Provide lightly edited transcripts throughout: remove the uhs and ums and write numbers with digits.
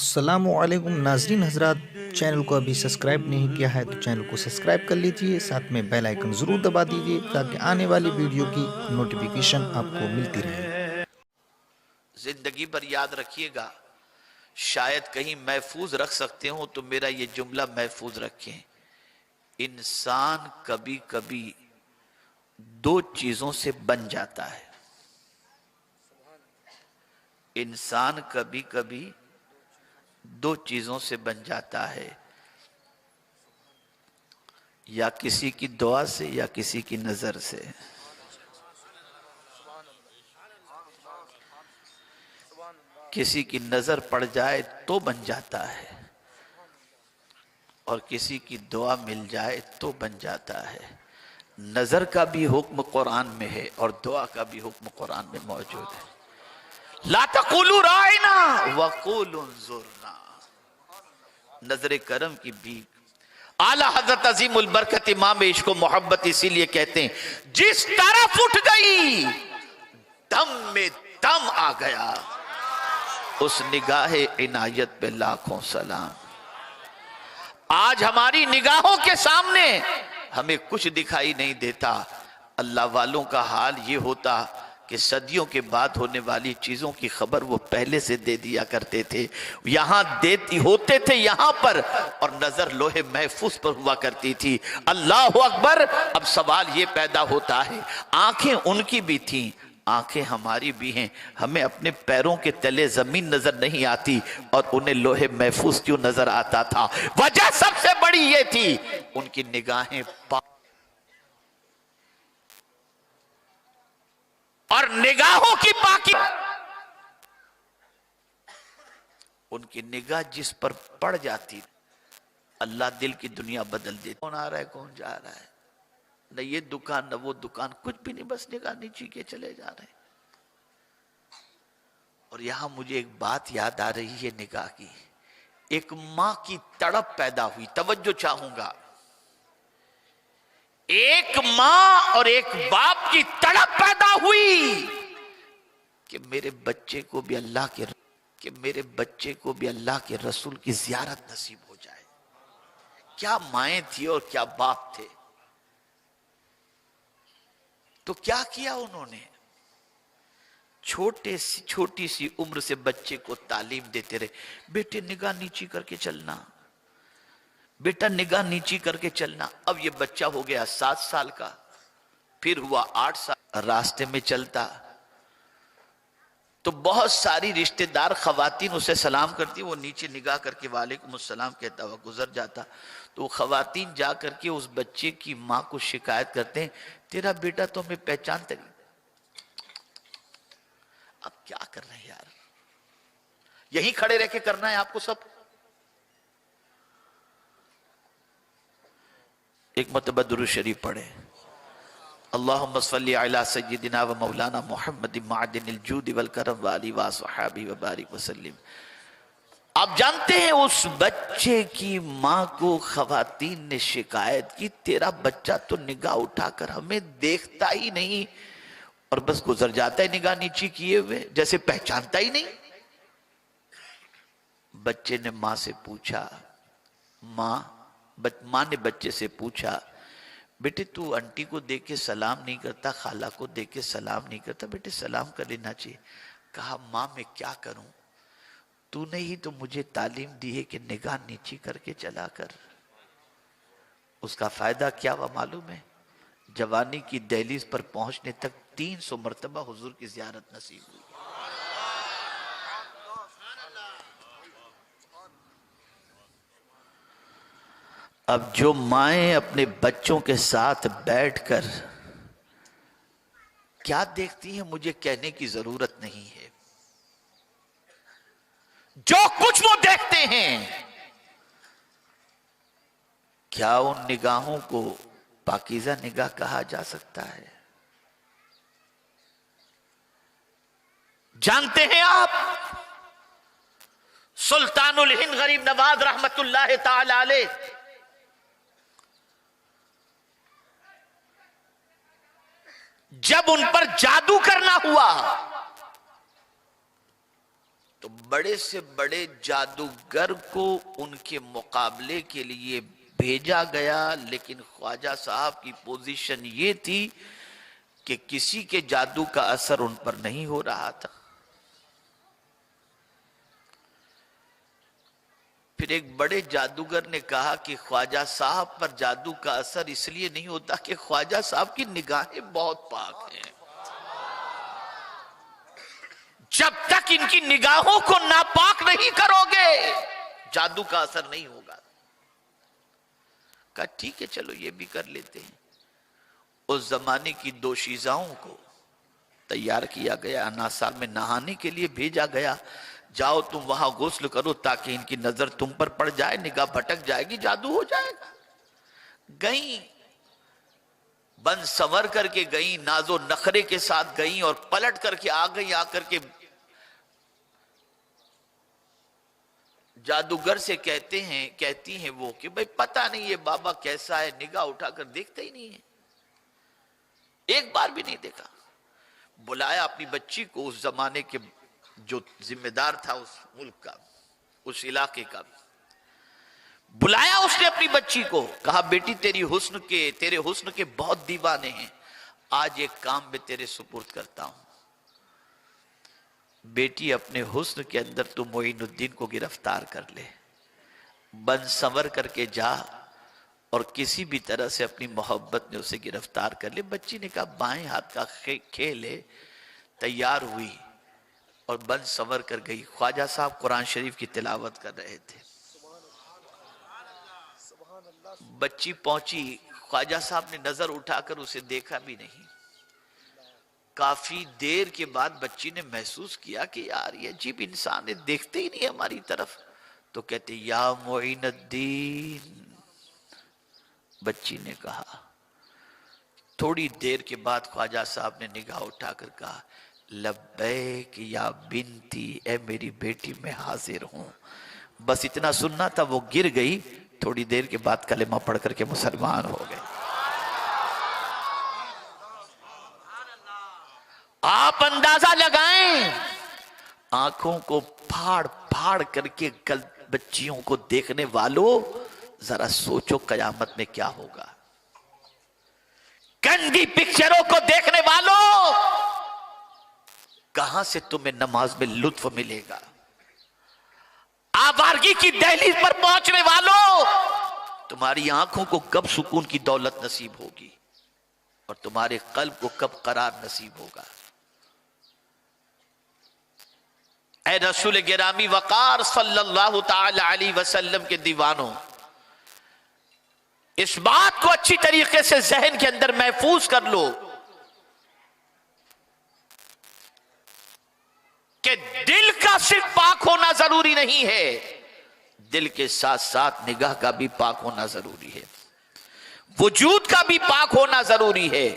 अस्सलामुअलैकुम नाजरीन हजरात, चैनल को अभी सब्सक्राइब नहीं किया है तो चैनल को सब्सक्राइब कर लीजिए। साथ में बेल आइकन ज़रूर दबा दीजिए ताकि आने वाली वीडियो की नोटिफिकेशन आपको मिलती रहे। जिंदगी भर याद रखिएगा, शायद कहीं महफूज रख सकते हो तो मेरा ये जुमला महफूज रखें। इंसान कभी कभी दो चीजों से बन जाता है। इंसान कभी कभी दो चीजों से बन जाता है, या किसी की दुआ से या किसी की नजर से। किसी की नजर पड़ जाए तो बन जाता है, और किसी की दुआ मिल जाए तो बन जाता है। नजर का भी हुक्म कुरान में है और दुआ का भी हुक्म कुरान में मौजूद है। ला तक़ूलू राइना वक़ूलू उन्ज़ुरना। नजर करम की भीख। आला हजरत अजीमुल बरकत इमाम इश्क व मोहब्बत इसीलिए कहते हैं, जिस तरफ उठ गई दम में दम आ गया, उस निगाहे इनायत पे लाखों सलाम। आज हमारी निगाहों के सामने हमें कुछ दिखाई नहीं देता। अल्लाह वालों का हाल ये होता कि सदियों के बाद होने वाली चीजों की खबर वो पहले से दे दिया करते थे, यहां देती होते थे यहां पर, और नजर लोहे महफूज पर हुआ करती थी। अल्लाह अकबर। अब सवाल ये पैदा होता है, आंखें उनकी भी थी, आंखें हमारी भी हैं, हमें अपने पैरों के तले जमीन नजर नहीं आती और उन्हें लोहे महफूज क्यों नजर आता था? वजह सबसे बड़ी ये थी, उनकी निगाहें और निगाहों की पाकी, उनकी निगाह जिस पर पड़ जाती, अल्लाह दिल की दुनिया बदल देती। कौन आ रहा है, कौन जा रहा है, न ये दुकान न वो दुकान, कुछ भी नहीं, बस निगाह नीचे के चले जा रहे हैं। और यहां मुझे एक बात याद आ रही है निगाह की। एक मां की तड़प पैदा हुई, तवज्जो चाहूंगा। एक मां और एक बाप की तड़प पैदा हुई कि मेरे बच्चे को भी अल्लाह के रसूल की जियारत नसीब हो जाए। क्या माएं थी और क्या बाप थे। तो क्या किया उन्होंने? छोटी सी उम्र से बच्चे को तालीम देते रहे, बेटे निगाह नीची करके चलना, बेटा निगाह नीची करके चलना। अब ये बच्चा हो गया 7 साल का, फिर हुआ 8 साल, रास्ते में चलता तो बहुत सारी रिश्तेदार खवातीन उसे सलाम करती, वो नीचे निगाह करके वालेकुम अस्सलाम कहता हुआ गुजर जाता। तो खवातीन जा करके उस बच्चे की मां को शिकायत करते हैं, तेरा बेटा तो हमें पहचानता नहीं। अब क्या कर रहे हैं यार, यहीं खड़े रह के करना है आपको सब। एक मरतबा दुरूद शरीफ पढ़े, अल्लाहुम्मा सल्ली अला सय्यिदिना व मौलाना मुहम्मद मादिनिल जूद वल करम व आलि व अस्हाबी व बारिक वसल्लम। आप जानते हैं उस बच्चे की मां को खवातीन ने शिकायत की, तेरा बच्चा तो निगाह उठाकर हमें देखता ही नहीं और बस गुजर जाता है निगाह नीची किए हुए, जैसे पहचानता ही नहीं। बच्चे ने मां से पूछा, मां ने बच्चे से पूछा, बेटे तू आंटी को देख के सलाम नहीं करता, खाला को देख के सलाम नहीं करता, बेटे सलाम कर लेना चाहिए। कहा मां मैं क्या करूं, तूने ही तो मुझे तालीम दी है कि निगाह नीची करके चला कर। उसका फायदा क्या हुआ मालूम है? जवानी की दहलीज पर पहुंचने तक 300 मरतबा हुजूर की जियारत नसीब हुई। अब जो माएं अपने बच्चों के साथ बैठकर क्या देखती हैं मुझे कहने की जरूरत नहीं है, जो कुछ वो देखते हैं, क्या उन निगाहों को पाकीज़ा निगाह कहा जा सकता है? जानते हैं आप, सुल्तानुल हिंद गरीब नवाज रहमतुल्लाह ताला अलैह जब उन पर जादू करना हुआ तो बड़े से बड़े जादूगर को उनके मुकाबले के लिए भेजा गया, लेकिन ख्वाजा साहब की पोजीशन ये थी कि किसी के जादू का असर उन पर नहीं हो रहा था। फिर एक बड़े जादूगर ने कहा कि ख्वाजा साहब पर जादू का असर इसलिए नहीं होता कि ख्वाजा साहब की निगाहें बहुत पाक हैं, जब तक इनकी निगाहों को नापाक नहीं करोगे जादू का असर नहीं होगा। कहा ठीक है चलो ये भी कर लेते हैं। उस जमाने की दोशीजाओं को तैयार किया गया, अनासार में नहाने के लिए भेजा गया, जाओ तुम वहां गुस्ल करो ताकि इनकी नजर तुम पर पड़ जाए, निगाह भटक जाएगी, जादू हो जाएगा। गई, बन संवर करके गई, नाजो नखरे के साथ गई और पलट करके आ गई। आकर के जादूगर से कहती हैं वो कि भाई पता नहीं ये बाबा कैसा है, निगाह उठाकर देखता ही नहीं है, एक बार भी नहीं देखा। बुलाया अपनी बच्ची को, उस जमाने के जो जिम्मेदार था उस मुल्क का, उस इलाके का, बुलाया उसने अपनी बच्ची को, कहा बेटी तेरे हुस्न के बहुत दीवाने हैं, आज एक काम में तेरे सुपुर्द करता हूं। बेटी अपने हुस्न के अंदर तू मोइनुद्दीन को गिरफ्तार कर ले, बन संवर करके जा और किसी भी तरह से अपनी मोहब्बत में उसे गिरफ्तार कर ले। बच्ची ने कहा बाएं हाथ का खेल है, तैयार हुई और बन संवर कर गई। ख्वाजा साहब कुरान शरीफ की तिलावत कर रहे थे, बच्ची पहुंची, ख्वाजा साहब ने नजर उठाकर उसे देखा भी नहीं। काफी देर के बाद बच्ची ने महसूस किया कि यार ये अजीब इंसान है, देखते ही नहीं हमारी तरफ। तो कहते या मोइनुद्दीन, बच्ची ने कहा। थोड़ी देर के बाद ख्वाजा साहब ने निगाह उठाकर कहा लब्बैक या बिनती, ए मेरी बेटी मैं हाजिर हूं। बस इतना सुनना था, वो गिर गई। थोड़ी देर के बाद कलेमा पढ़ करके मुसलमान हो गए। आप अंदाजा लगाएं, आंखों को फाड़ फाड़ करके बच्चियों को देखने वालों, जरा सोचो कयामत में क्या होगा। गंदी पिक्चरों को देखने वालों, कहां से तुम्हें नमाज में लुत्फ मिलेगा। आवारगी की दहलीज पर पहुंचने वालों, तुम्हारी आंखों को कब सुकून की दौलत नसीब होगी और तुम्हारे कल्ब को कब करार नसीब होगा। ऐ रसूल गिरामी वकार सल्लल्लाहु ताला अलैहि वसल्लम के दीवानों, इस बात को अच्छी तरीके से जहन के अंदर महफूज कर लो कि दिल का सिर्फ पाक होना जरूरी नहीं है, दिल के साथ साथ निगाह का भी पाक होना जरूरी है, वजूद का भी पाक होना जरूरी है,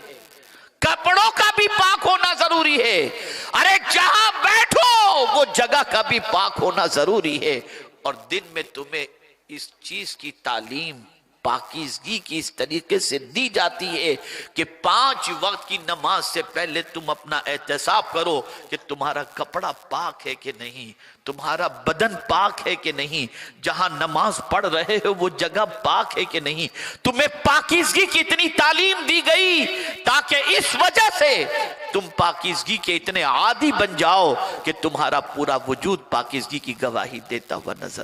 कपड़ों का भी पाक होना जरूरी है। अरे जहां बैठो वो जगह का भी पाक होना जरूरी है। और दिन में तुम्हें इस चीज की तालीम पाकीज़गी की इस तरीके से दी जाती है कि 5 वक्त की नमाज से पहले तुम अपना एहतसाब करो कि तुम्हारा कपड़ा पाक है कि नहीं, तुम्हारा बदन पाक है कि नहीं, जहां नमाज पढ़ रहे हो वो जगह पाक है कि नहीं। तुम्हें पाकीज़गी की इतनी तालीम दी गई ताकि इस वजह से तुम पाकीज़गी के इतने आदी बन जाओ कि तुम्हारा पूरा वजूद पाकीज़गी की गवाही देता हुआ नजर